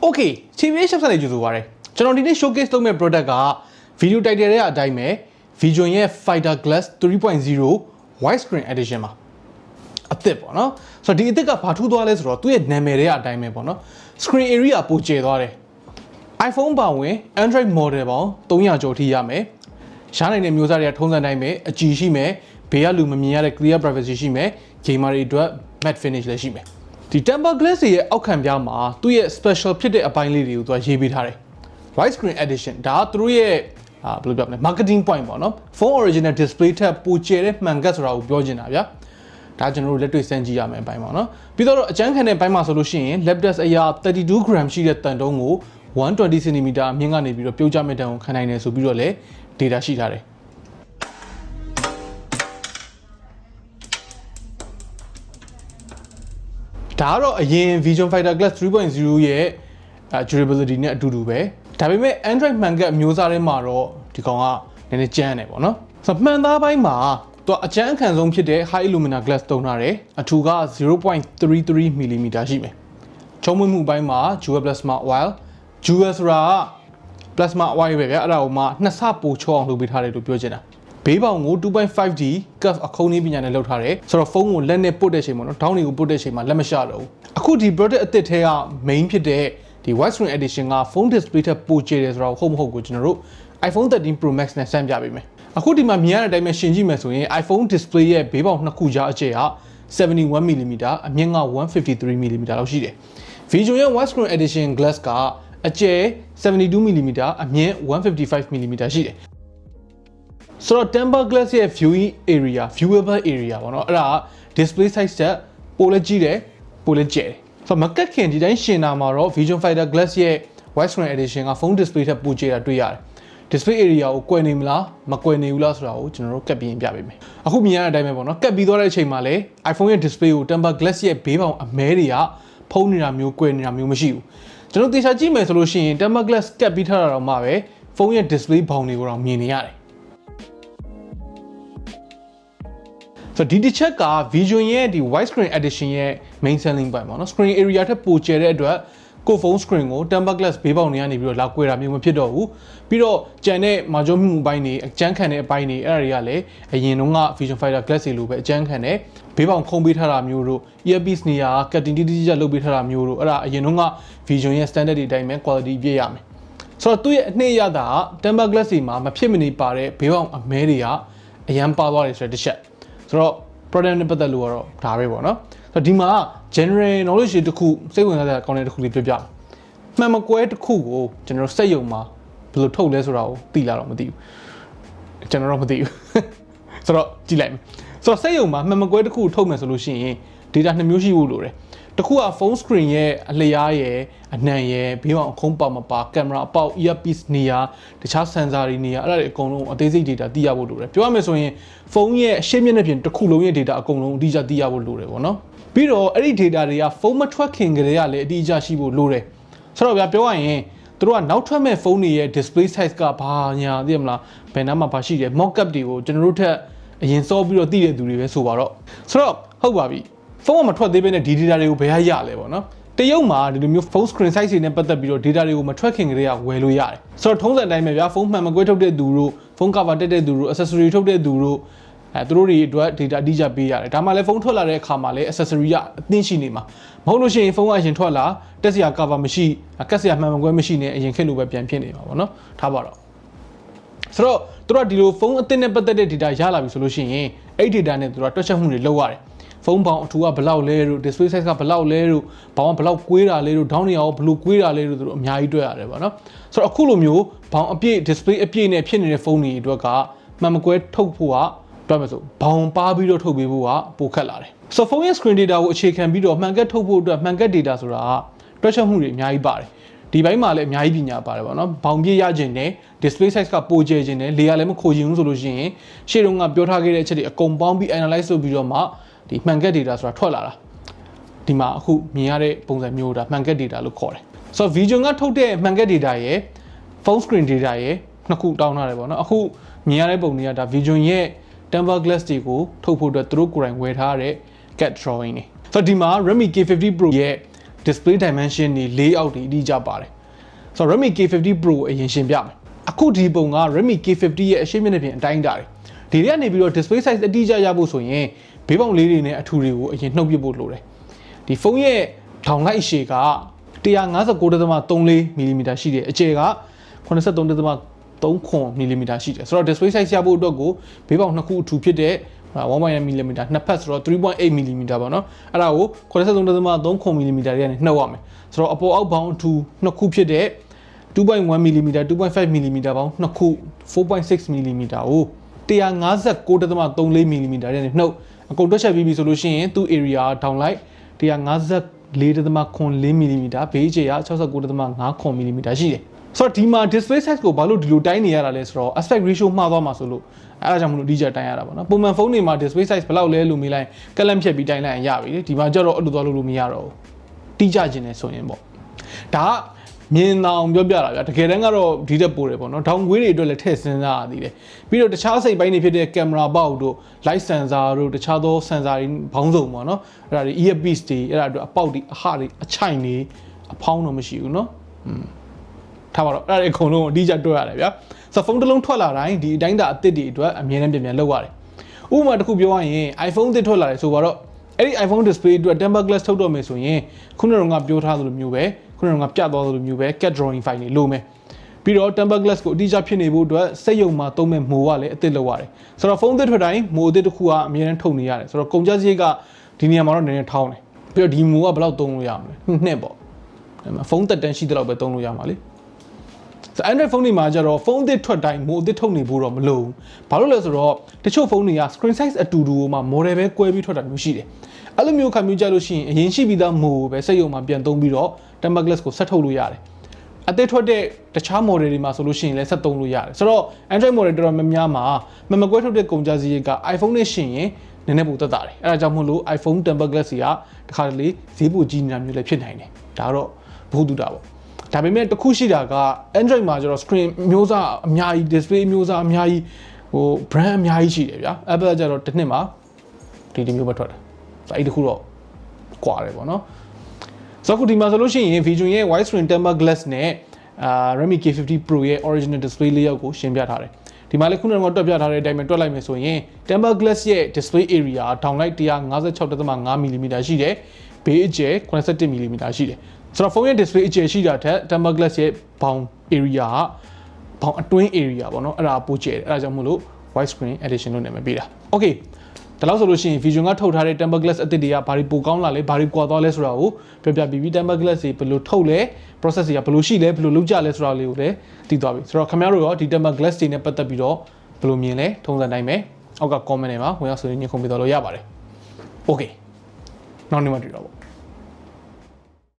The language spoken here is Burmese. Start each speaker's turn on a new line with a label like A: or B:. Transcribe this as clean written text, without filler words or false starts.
A: Okay, TBH Labs နဲ့ကြိုဆိုပါရစေကျွန်တော်ဒီနေ့ showcase လုပ်မဲ့ product က video title ရဲ့အတိုင်းပဲ V.Jun ရဲ့ Fighter Glass 3.0 widescreen edition ပါအသစ်ပေါ့နော်ဆိုတော့ဒီအသစ်ကဘာထူးသွားလဲဆိုတော့သူ့ရဲ့နာမည်ရဲ့အတိုင်းပဲပေါ့နော် screen area ပိုကျယ်သွားတယ် iPhone ပါဝင် Android model ပေါင်း300ကျော်ထိရမယ်ရှားနိုင်တဲ့မျိုးစားတွေကထုံးစံတိုင်းပဲအကြည့်ရှိမယ်ဘေးကလူမမြင်ရတဲ့ clear privacy ရှိမယ် gamer တွေအတွက် matte finish လည်းရှိမယ်ဒီ temper glass ရဲ့အောက်ခံပြားမှာသူ့ရဲ့ special ဖြစ်တဲ့အပိုင်းလေးတွေကိုသူကရေးပေးထားတယ် widescreen edition ဒါကသူတို့ရဲ့ဘယ်လိုပြောမလဲ marketing point ပေါ့နော် phone original display ထက်ပိုကျယ်တဲ့မှန်ကတ်ဆိုတာကိုပြောချင်တာဗျာဒါကျွန်တော်တို့လက်တွေ့စမ်းကြည့်ရမယ်အပိုင်းပေါ့နော်ပြီးတော့အကျန်းခံတဲ့ဘိုင်းမှာဆိုလို့ရှိရင် lap dust အရာ32 gram ရှိတဲ့တန်တုံးကို120 cm အမြင့်ကနေပြီးတော့ပြုတ်ကျမဲ့တန်ကိုခံနိုင်တယ်ဆိုပြီးတော့လည်း data ရှိထားတယ်ဒါကတော့အရင် V.Jun Fighter Glass 3.0 ရဲ့ durability နဲ့အတူတူပဲဒါပေမဲ့ Android မှန်ကတ်မျိုးစားထဲမှာတော့ဒီကောင်ကနည်းနည်းကျန်းတယ်ပေါ့နော်ဆိုတော့မှန်သားပိုင်းမှာသူအကျန်းအခန့်ဆုံးဖြစ်တဲ့ high illumina glass သုံးထားတယ်အထူက 0.33 mm ရှိမယ်ချုံးမွေးမှုပိုင်းမှာ Dual Plasma Oil Dual ဆိုတာ Plasma Oil ပဲဗျာအဲ့ဒါကိုမှနှစ်ဆပိုချောအောင်လုပ်ပေးထားတယ်လို့ပြောချင်တာဘေးပေါင်ကို 2.5D curve အခုံးနည်းပညာနဲ့လုပ်ထားတယ်ဆိုတော့ဖုန်းကိုလက်နဲ့ပုတ်တဲ့ချိန်ပေါ့နော်ထောင်းတွေကိုပုတ်တဲ့ချိန်မှာလက်မရှတော့ဘူးအခုဒီ product အသစ်ထဲက main ဖြစ်တဲ့ဒီ widescreen edition က phone display ထက်ပိုကျယ်တယ်ဆိုတော့ဟုတ်မဟုတ်ကိုကျွန်တော်တို့ iPhone 13 Pro Max နဲ့စမ်းပြပေးမယ်အခုဒီမှာမြင်ရတဲ့အတိုင်းပဲရှင်းကြည့်မယ်ဆိုရင် iPhone display ရဲ့ဘေးပေါင်နှစ်ခုကြားအကျယ်က 71 mm အမြင့်က 153 mm လောက်ရှိတယ် V.Jun ရဲ့ widescreen edition glass ကအကျယ်72 mm အမြင့်155 mm ရှိတယ်ဆိုတော့ temper glass ရဲ့ viewable area ပေါ့နော်အဲ့ဒါ display size တက်ပိုလည်းကြီးတယ်ပိုလည်းကျယ်တယ်ဆိုတော့မကတ်ခင်ဒီတိုင်းရှင်းတာမှာတော့ V.Jun Fighter Glass ရဲ့ widescreen edition က phone display ထက်ပိုကျယ်တာတွေ့ရတယ် display area ကိုကွယ်နေမလားမကွယ်နေဘူးလားဆိုတာကိုကျွန်တော်တို့ကတ်ပြီးရင်ပြပေးမယ်အခုမြင်ရတဲ့အတိုင်းပဲပေါ့နော်ကတ်ပြီးသွားတဲ့အချိန်မှာလည်း iPhone ရဲ့ display ကို temper glass ရဲ့ဘေးပေါင်အမဲတွေကဖုံးနေတာမျိုးကွယ်နေတာမျိုးမရှိဘူးကျွန်တော်သေချာကြည့်မယ်ဆိုလို့ရှိရင် temper glass ကတ်ပြီးထားတာတော့မှပဲဖုန်းရဲ့ display ဘောင်တွေကိုတော့မြင်နေရတယ်ဆိုတော့ဒီတစ်ချက်က V.Jun ရဲ့ဒီ widescreen edition ရဲ့ main selling point ပေါ့နော် screen area ထက်ပိုကျယ်တဲ့အတွက်ကိုဖုန်း screen ကို temper glass ဘေးပေါင်တွေကနေပြီးတော့လာကွယ်တာမျိုးမဖြစ်တော့ဘူးပြီးတော့ကြံတဲ့မာဂျိုမှုပိုင်းတွေအကျန်းခံတဲ့အပိုင်းတွေအဲ့ဒါတွေကလည်းအရင်တုန်းက V.Jun Fighter Glass တွေလိုပဲအကျန်းခံတဲ့ဘေးပေါင်ခုံပေးထားတာမျိုးတို့ earpiece နေရာကတ်တင်တိတိကျလုပ်ပေးထားတာမျိုးတို့အဲ့ဒါအရင်တုန်းက V.Jun ရဲ့ standard တွေအတိုင်းပဲ quality ပြည့်ရမယ်ဆိုတော့သူ့ရဲ့အနှစ်ရတာ temper glass တွေမှာမဖြစ်မနေပါတဲ့ဘေးပေါင်အမဲတွေကအရန်ပါသွားတယ်ဆိုတဲ့တစ်ချက်ဆိုတော့ product နဲ့ပတ်သက်လို့ကတော့ဒါပဲပေါ့နော်ဆိုတော့ဒီမှာ general knowledge တွေတစ်ခုစိတ်ဝင်စားတဲ့ကောင်းတဲ့တစ်ခုလေးပြောပြမှန်မကွဲတစ်ခုကိုကျွန်တော်စက်ယုံမှာဘယ်လိုထုတ်လဲဆိုတာကိုသိလာတော့မသိဘူးကျွန်တော်တော့မသိဘူးဆိုတော့ကြည့်လိုက်မယ်ဆိုတော့စက်ယုံမှာမှန်မကွဲတစ်ခုထုတ်မယ်ဆိုလို့ရှိရင် data နှစ်မျိုးရှိဖို့လိုတယ်တစ်ခုက phone screen ရဲ့အလျားရဲ့အနံရဲ့ဘေးပေါင်အခုံးပေါက်မပါကင်မရာအပေါက် earpiece နေရာတခြား sensor တွေနေရာအဲ့ဒါတွေအကုန်လုံးအသေးစိတ် data သိရဖို့လိုတယ်ပြောရမယ်ဆိုရင်ဖုန်းရဲ့အရှိမျက်နှာပြင်တစ်ခုလုံးရဲ့ data အကုန်လုံးအတိအကျသိရဖို့လိုတယ်ပေါ့နော်ပြီးတော့အဲ့ဒီ data တွေကဖုန်းမထွက်ခင်ကလေးကလည်းအတိအကျရှိဖို့လိုတယ်ဆိုတော့ဗျာပြောရရင်သူတို့ကနောက်ထွက်မဲ့ဖုန်းတွေရဲ့ display size ကဘာညာသိရမလားဘယ်နားမှာဘာရှိတယ် mock up တွေကိုကျွန်တော်တို့ထက်အရင်စောပြီးတော့သိတဲ့သူတွေပဲဆိုပါတော့ဆိုတော့ဟုတ်ပါပြီဖုန်းကမထွက်သေးဘဲနဲ့ဒီ data တွေကိုဘယ်ရရလဲပေါ့နော်တရုတ်မှာဒီလိုမျိုး phone screen size တွေနဲ့ပတ်သက်ပြီးတော့ data တွေကိုမထွက်ခင်ကလေးကဝယ်လို့ရတယ်ဆိုတော့ထုံးစံတိုင်းပဲဗျာဖုန်းမှန်မကွဲထုတ်တဲ့သူတို့ဖုန်း cover တက်တဲ့သူတို့ accessory ထုတ်တဲ့သူတို့သူတို့တွေအတွက် data အတိအကျပေးရတယ်ဒါမှလည်းဖုန်းထွက်လာတဲ့အခါမှာလည်း accessory ကအသင့်ရှိနေမှာမဟုတ်လို့ရှိရင်ဖုန်းကအရင်ထွက်လာတက်စရာ cover မရှိကတ်စရာမှန်မကွဲမရှိနဲ့အရင်ခက်လို့ပဲပြန်ဖြစ်နေမှာပေါ့နော်ထားပါတော့ဆိုတော့သူတို့ကဒီလိုဖုန်းအသစ်နဲ့ပတ်သက်တဲ့ data ရလာပြီဆိုလို့ရှိရင်အဲ့ data နဲ့သူတို့ကတွက်ချက်မှုတွေလုပ်ရတယ်ဖုန်းပေါင်အထူကဘလောက်လဲတို့ display size ကဘလောက်လဲတို့ဘောင်ကဘလောက်ကွေးတာလဲတို့ down နေအောင်ဘလို့ကွေးတာလဲတို့သူတို့အများကြီးတွေ့ရတယ်ပေါ့နော်ဆိုတော့အခုလိုမျိုးဘောင်အပြည့် display အပြည့်နဲ့ဖြစ်နေတဲ့ဖုန်းတွေအတွက်ကမှန်မကွဲထုတ်ဖို့ကပြောမယ်ဆိုဘောင်ပါပြီးတော့ထုတ်ပေးဖို့ကပိုခက်လာတယ်ဆိုတော့ဖုန်းရဲ့ screen data ကိုအခြေခံပြီးတော့မှန်ကတ်ထုတ်ဖို့အတွက်မှန်ကတ် data ဆိုတာကတွက်ချက်မှုတွေအများကြီးပါတယ်ဒီဘက်မှာလည်းအများကြီးပညာပါတယ်ပေါ့နော်ဘောင်ပြည့်ရခြင်းနဲ့ display size ကပိုကျယ်ခြင်းနဲ့လေယာလည်းမခိုခြင်းဘူးဆိုလို့ရှိရင်ရှေ့တုန်းကပြောထားခဲ့တဲ့အချက်တွေအကုန်ပေါင်းပြီး analyze လုပ်ပြီးတော့မှဒီမှန်ကတ် data ဆိုတာထွက်လာတာဒီမှာအခုမြင်ရတဲ့ပုံစံမျိုးဒါမှန်ကတ် data လို့ခေါ်တယ်ဆိုတော့ V.Jun ကထုတ်တဲ့မှန်ကတ် data ရဲ့ phone screen data ရဲ့နှစ်ခုတောင်းထားတယ်ပေါ့နော်အခုမြင်ရတဲ့ပုံတွေကဒါ V.Jun ရဲ့ temper glass တွေကိုထုတ်ဖို့အတွက်သူတို့ကိုယ်တိုင်ဝယ်ထားတဲ့ cat drawing တွေဆိုတော့ဒီမှာ Redmi K50 Pro ရဲ့ display dimension တွေ layout တွေအတိအကျပါတယ်ဆိုတော့ Redmi K50 Pro အရင်ရှင်းပြမယ်အခုဒီပုံက Redmi K50 ရဲ့အရှိမျက်နှာပြင်အတိုင်းတာတွေဒီတွေကနေပြီးတော့ display size အတိအကျရဖို့ဆိုရင်ဘေးပေါင်လေးတွေနဲ့အထူတွေကိုအရင်နှုတ်ပြဖို့လိုတယ်ဒီဖုန်းရဲ့ထောင်လိုက်အရှည်က 159.34 mm ရှိတယ်အကျယ်က 83.3 mm ရှိတယ်ဆိုတော့ display size ရဖို့အတွက်ကိုဘေးပေါင်နှစ်ခုအထူဖြစ်တဲ့ 1.9 mm နှစ်ဖက်ဆိုတော့ 3.8 mm ပေါ့နော်အဲ့ဒါကို 83.3 mm တွေကနေနှုတ်ရမယ်ဆိုတော့အပေါ်အောက်ပေါင်းအထူနှစ်ခုဖြစ်တဲ့ 2.1 mm 2.5 mm ပေါင်းနှစ်ခု 4.6 mm ကို 159.34 mm တွေနဲ့နှုတ်အကုန်တွက်ချက်ပြီးပြီဆိုလို့ရှိရင်သူ့ area ထောင်လိုက်154.4 mm ဘေးခြေက 69.5 mm ရှိတယ်ဆိုတော့ဒီမှာ display size ကိုဘာလို့ဒီလိုတိုင်းနေရတာလဲဆိုတော့ aspect ratio မှားသွားမှာဆိုလို့အဲ့ဒါကြောင့်မလို့ဒီကြတိုင်းရတာပေါ့နော်ပုံမှန်ဖုန်းတွေမှာ display size ဘယ်လောက်လဲလို့မေးလိုက်ကလန့်ဖြတ်ပြီးတိုင်းလိုက်ရင်ရပြီလေဒီမှာကျတော့အဲ့လိုသွားလို့မရတော့ဘူးတိကျခြင်းနဲ့ဆိုရင်ပေါ့ဒါကမြင်အောင်ပြောပြတာဗျာတကယ်တမ်းကတော့ဒီတက်ပို့တယ်ပေါ့နော်ဒေါင်ကွေးတွေအတွက်လည်းထည့်စဉ်းစားရသေးတယ်ပြီးတော့တခြားစိတ်ပိုင်းတွေဖြစ်တဲ့ကင်မရာပေါက်တို့ light sensor တို့တခြားသော sensor တွေဘောင်းစုံပေါ့နော်အဲ့ဒါတွေ earpiece တွေအဲ့ဒါအတွက်အပေါက်တွေအဟတွေအချိုင်တွေအဖောင်းတော့မရှိဘူးနော်ထားပါတော့အဲ့ဒါတွေအကုန်လုံးအတိအကျတွက်ရတယ်ဗျာဆိုဖုန်းတစ်လုံးထွက်လာတိုင်းဒီအတိုင်းတာအသစ်တွေအတွက်အမြဲတမ်းပြန်လုပ်ရတယ်ဥပမာတစ်ခုပြောရရင် iPhone သစ်ထွက်လာတယ်ဆိုတော့အဲ့ဒီ iPhone display အတွက် tempered glass ထုတ်တော့မယ်ဆိုရင်ခုနကပြောထားသလိုမျိုးပဲခုနကပြသွားသလိုမျိုးပဲ cat drawing file တွေလိုမယ်ပြီးတော့ tempered glass ကိုအတိအကျဖြစ်နေဖို့အတွက်စက်ရုံမှာသုံးမဲ့မိုးကလည်းအသစ်လောက်ရတယ်ဆိုတော့ဖုန်းသစ်ထွက်တိုင်းမိုးအသစ်တစ်ခုကအမြဲတမ်းထုတ်နေရတယ်ဆိုတော့ကုန်ကျစရိတ်ကဒီနေရာမှာတော့နည်းနည်းထောင်းတယ်ပြီးတော့ဒီမိုးကဘယ်လောက်သုံးလို့ရမလဲနှစ်ပေါ့ဖုန်းသက်တမ်းရှိတဲ့လောက်ပဲသုံးလို့ရမှာလေAndroid ဖုန်းတွေမှာကျတော့ဖုန်းအသစ်ထွက်တိုင်းမို့အသစ်ထုတ်နေဖို့တော့မလိုဘူး။ဘာလို့လဲဆိုတော့တချို့ဖုန်းတွေက screen size အတူတူမှာ model ပဲကွဲပြီးထွက်တာမျိုးရှိတယ်။အဲ့လိုမျိုးခါမျိုးကြလို့ရှိရင်အရင်ရှိပြီးသားမို့ပဲစက်ရုံမှာပြန်သုံးပြီးတော့ tempered glass ကိုဆက်ထုတ်လို့ရတယ်။အသစ်ထွက်တဲ့တခြား model တွေမှာဆိုလို့ရှိရင်လည်းဆက်သုံးလို့ရတယ်။ဆိုတော့ Android model တော်တော်များများမှာမကွဲထုတ်တဲ့ကုန်ကြစရိတ်က iPhone နဲ့ရှင်ရင်နည်းနည်းပိုသက်သာတယ်။အဲ့ဒါကြောင့်မို့လို့ iPhone tempered glass တွေကတခါတလေဈေးပိုကြီးနေတာမျိုးလည်းဖြစ်နိုင်တယ်။ဒါတော့ဘုသူတာပေါ့။ဒါပေမဲ့တခုရှိတာက Android မှာကျတော့ screen မျိုးစားအများကြီး display မျိုးစားအများကြီးဟို brand အများကြီးရှိတယ်ဗျာ Apple ကျတော့တစ်နှစ်မှာဒီမျိုးပဲထွက်တယ်အဲ့ဒီတခုတော့ကွာတယ်ပေါ့နော်ဆိုတော့ခုဒီမှာဆိုလို့ရှိရင် V.Jun ရဲ့ wide screen tempered glass နဲ့ Redmi K50 Pro ရဲ့ original display layout ကိုရှင်းပြထားတယ်ဒီမှာလည်းခုနကတွက်ပြထားတဲ့အတိုင်းပဲတွက်လိုက်မယ်ဆိုရင် tempered glass ရဲ့ display area ထောင်လိုက် 156.5 mm ရှိတယ်ဘေးအကျယ် 87 mm ရှိတယ်ဆိုတော့ဖုန်းရဲ့ display အကျယ်ရှိတာထက် tempered glass ရဲ့ဘောင် area ကဘောင်အတွင်း area ပေါ့နော်အဲ့ဒါပိုကျယ်တယ်အဲ့ဒါကြောင့်မို့လို့ wide screen edition လို့နာမည်ပေးတာ okay ဒါလို့ဆိုလို့ရှိရင် V.Jun ကထုတ်ထားတဲ့ tempered glass အသစ်တွေကဘာတွေပိုကောင်းလာလဲဘာတွေကွာသွားလဲဆိုတာကိုပြောပြပြီး tempered glass တွေဘယ်လိုထုတ်လဲ process တွေကဘယ်လိုရှိလဲဘယ်လိုလုပ်ကြလဲဆိုတာလေးကိုလည်းသိသွားပြီဆိုတော့ခင်ဗျားတို့ရောဒီ tempered glass တွေနဲ့ပတ်သက်ပြီးတော့ဘယ်လိုမြင်လဲထုံးစံတိုင်းပဲအောက်က comment ထဲမှာဝင်ရောက်ဆွေးနွေးညှိနှိုင်းပေးတော့လို့ရပါတယ် okay နောက်နေ့မှတွေ့တော့ပေါ့